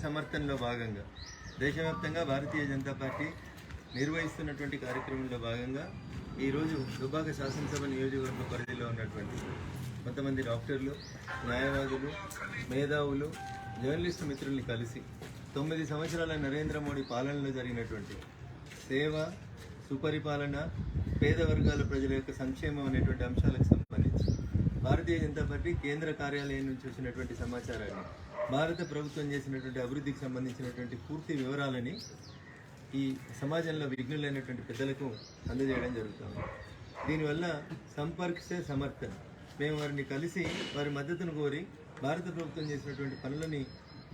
సమర్థనలో భాగంగా దేశవ్యాప్తంగా భారతీయ జనతా పార్టీ నిర్వహిస్తున్నటువంటి కార్యక్రమంలో భాగంగా ఈరోజు దుబ్బాక శాసనసభ నియోజకవర్గ పరిధిలో ఉన్నటువంటి కొంతమంది డాక్టర్లు, న్యాయవాదులు, మేధావులు, జర్నలిస్టు మిత్రుల్ని కలిసి 9 సంవత్సరాల నరేంద్ర మోడీ పాలనలో జరిగినటువంటి సేవ, సుపరిపాలన, పేద వర్గాల ప్రజల యొక్క సంక్షేమం అనేటువంటి అంశాలకు సంబంధించి భారతీయ జనతా పార్టీ కేంద్ర కార్యాలయం నుంచి వచ్చినటువంటి సమాచారాన్ని, భారత ప్రభుత్వం చేసినటువంటి అభివృద్ధికి సంబంధించినటువంటి పూర్తి వివరాలని ఈ సమాజంలో విఘ్నులైనటువంటి పెద్దలకు అందజేయడం జరుగుతుంది. దీనివల్ల సంపర్క్ సే సమర్థన్, మేము వారిని కలిసి వారి మద్దతును కోరి భారత ప్రభుత్వం చేసినటువంటి పనులని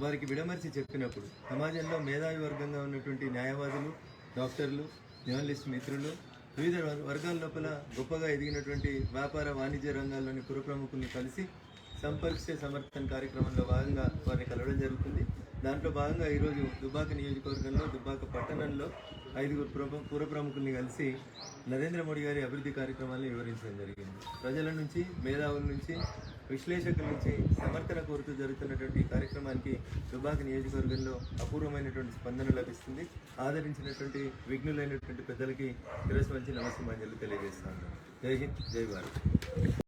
వారికి విడమర్చి చెప్పినప్పుడు సమాజంలో మేధావి వర్గంగా ఉన్నటువంటి న్యాయవాదులు, డాక్టర్లు, జర్నలిస్ట్ మిత్రులు, వివిధ వర్గాల లోపల గొప్పగా ఎదిగినటువంటి వ్యాపార వాణిజ్య రంగాల్లోని పుర ప్రముఖుల్ని కలిసి సంపర్క్ సే సమర్థన్ కార్యక్రమంలో భాగంగా వారిని కలవడం జరుగుతుంది. దాంట్లో భాగంగా ఈరోజు దుబ్బాక నియోజకవర్గంలో, దుబ్బాక పట్టణంలో 5 పుర ప్రముఖుల్ని కలిసి నరేంద్ర మోడీ గారి అభివృద్ధి కార్యక్రమాలను వివరించడం జరిగింది. ప్రజల నుంచి, మేధావుల నుంచి, విశ్లేషకుల నుంచి సమర్థన కోరుతూ జరుగుతున్నటువంటి ఈ కార్యక్రమానికి దుబ్బాక నియోజకవర్గంలో అపూర్వమైనటువంటి స్పందన లభిస్తుంది. ఆదరించినటువంటి విఘ్నులైనటువంటి పెద్దలకి శిరస్సు వంచి నమస్సుమాంజలి తెలియజేస్తాను. జై హింద్, జై భారత్.